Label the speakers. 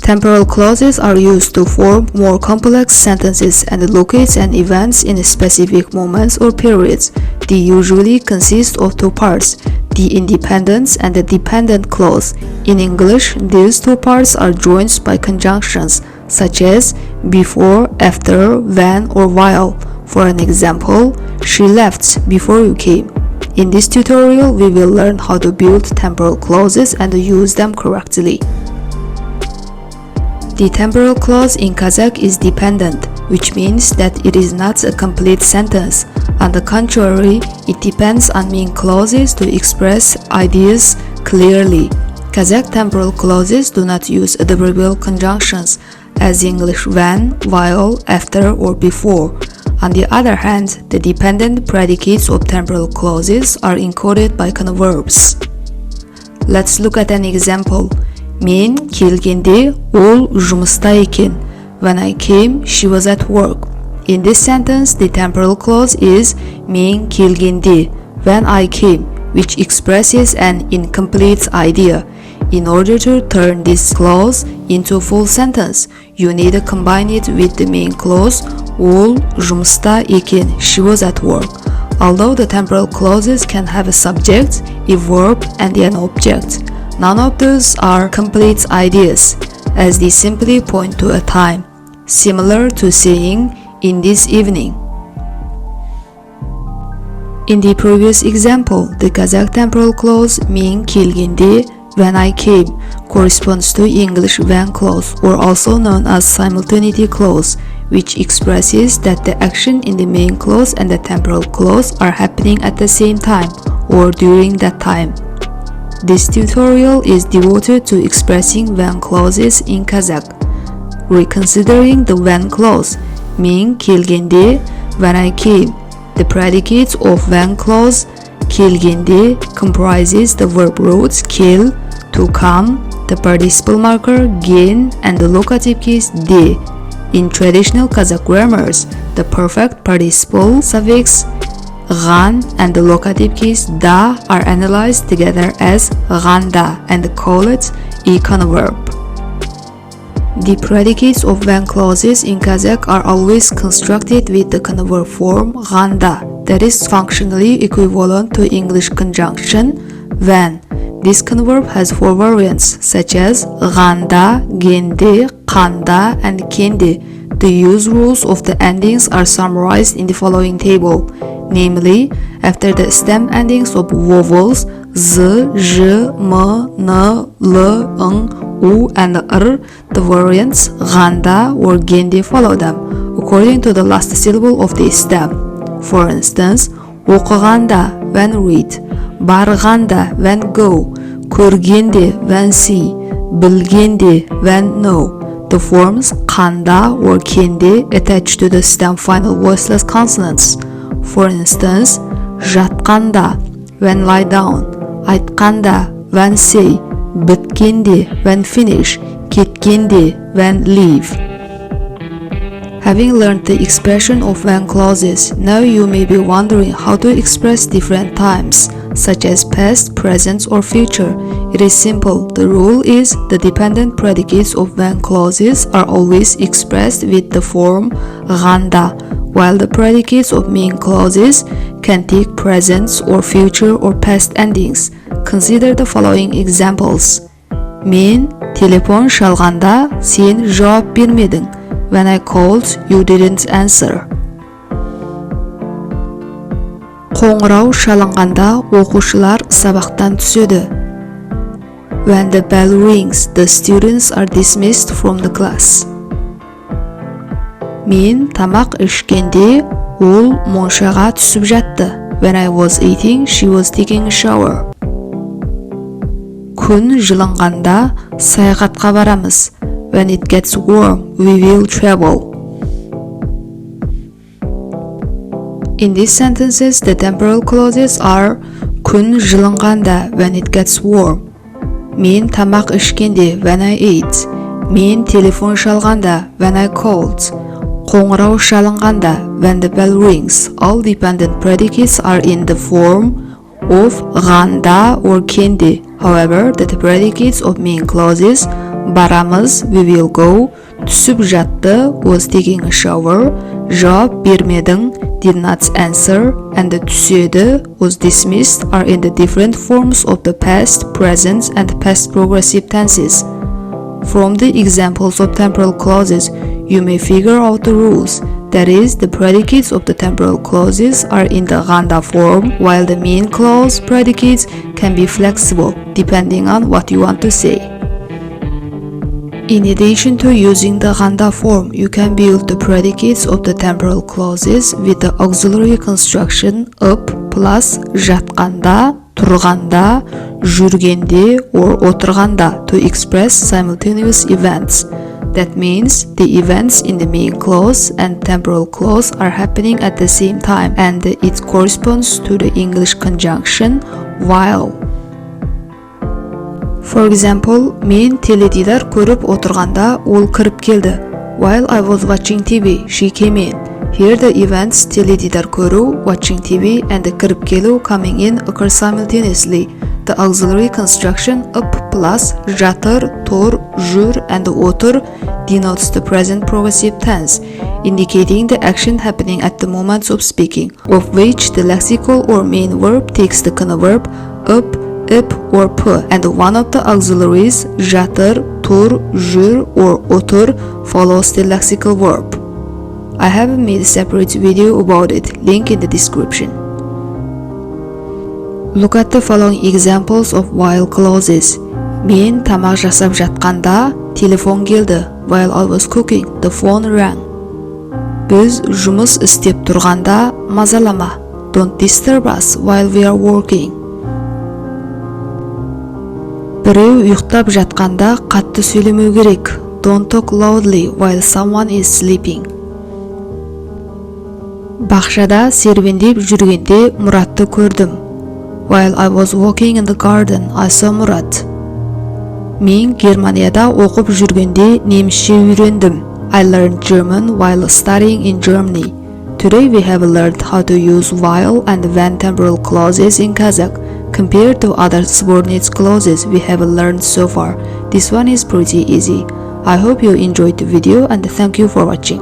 Speaker 1: Temporal clauses are used to form more complex sentences and locate an events in specific moments or periods. They usually consist of two parts, the independent and the dependent clause. In English, these two parts are joined by conjunctions such as before, after, when, or while. For an example, she left before you came. In this tutorial, we will learn how to build temporal clauses and use them correctly. The temporal clause in Kazakh is dependent, which means that it is not a complete sentence. On the contrary, it depends on main clauses to express ideas clearly. Kazakh temporal clauses do not use adverbial conjunctions as English when, while, after, or before. On the other hand, the dependent predicates of temporal clauses are encoded by converbs. Let's look at an example. Мен келгенде ол жұмыста екен. When I came, she was at work. In this sentence, the temporal clause is мен келгенде, when I came, which expresses an incomplete idea. In order to turn this clause into a full sentence, you need to combine it with the main clause ол жұмыста екен, she was at work. Although the temporal clauses can have a subject, a verb, and an object, none of those are complete ideas, as they simply point to a time, similar to saying in this evening. In the previous example, the Kazakh temporal clause мен келгенде, when I came, corresponds to English when clause, or also known as simultaneity clause, which expresses that the action in the main clause and the temporal clause are happening at the same time or during that time. This tutorial is devoted to expressing when clauses in Kazakh. Reconsidering the when clause, мен келгенде, when I came, the predicate of when clause келгенде comprises the verb roots кел, to come, the participle marker ген, and the locative case de. In traditional Kazakh grammars, the perfect participle suffix ған and the locative case da are analyzed together as ғанда and call it a converb. The predicates of when clauses in Kazakh are always constructed with the converb form ғанда, that is functionally equivalent to English conjunction when. This converb has four variants such as ғанда, генде, қанда, and кенде. The use rules of the endings are summarized in the following table. Namely, after the stem endings of vowels z, j, m, n, l, ng, u, and r, the variants ғанда or генде follow them, according to the last syllable of the stem. For instance, оқығанда, when read, барғанда, when go, көргенде, when see, білгенде, when know. The forms қанда or кенде attach to the stem final voiceless consonants. For instance, жатқанда, when lie down, айтқанда, when say, біткенде, when finish, кеткенде, when leave. Having learned the expression of when clauses, now you may be wondering how to express different times, such as past, present, or future. It is simple. The rule is the dependent predicates of when clauses are always expressed with the form ғанда, while the predicates of main clauses can take present or future or past endings. Consider the following examples. Мен телефон шалғанда сен жауап бермедің. When I called, you didn't answer. Қоңырау шалынғанда оқушылар сабақтан түседі. When the bell rings, the students are dismissed from the class. Мен тамақ ішкенде ол моншаға түсіп жатты. When I was eating, she was taking a shower. Күн жылынғанда саяхатқа барамыз. When it gets warm, we will travel. In these sentences, the temporal clauses are күн жылынғанда, when it gets warm. Мен тамақ ішкенде, when I ate. Мен телефон шалғанда, when I called. Қоңырау шалынғанда, when the bell rings. All dependent predicates are in the form of ғанда or кенде. However, the predicates of main clauses Baramız, we will go. Түсіп жатты, was taking a shower. Cevap bermedin, did not answer. And түседі, was dismissed, are in the different forms of the past, present, and past progressive tenses. From the examples of temporal clauses, you may figure out the rules. That is, the predicates of the temporal clauses are in the ganda form, while the main clause predicates can be flexible, depending on what you want to say. In addition to using the ganda form, you can build the predicates of the temporal clauses with the auxiliary construction up plus жатқанда, тұрғанда, жүргенде, or отырғанда to express simultaneous events. That means the events in the main clause and temporal clause are happening at the same time, and it corresponds to the English conjunction while. For example, men теледидар көріп отырғанда ол кіріп келді. While I was watching TV, she came in. Here the events теледидар көру, watching TV, and the кіріп келу, coming in occur simultaneously. The auxiliary construction up plus жатыр, тұр, жүр, and отыр denotes the present progressive tense, indicating the action happening at the moment of speaking, of which the lexical or main verb takes the conoverb up, or p, and one of the auxiliaries жатыр, тұр, жүр, or отыр follows the lexical verb. I have made a separate video about it, link in the description. Look at the following examples of while clauses. Мен тамақ жасап жатқанда телефон келді. While I was cooking, the phone rang. Біз жұмыс істеп тұрғанда мазалама. Don't disturb us while we are working. Біреу ұйықтап жатқанда қатты сөйлемеу керек. Don't talk loudly while someone is sleeping. Бақшада серуендеп жүргенде Мұратты көрдім. While I was walking in the garden, I saw Murat. Мен Германияда оқып жүргенде немісше үйрендім. I learned German while studying in Germany. Today we have learned how to use while and when temporal clauses in Kazakh. Compared to other subordinate clauses we have learned so far, this one is pretty easy. I hope you enjoyed the video and thank you for watching.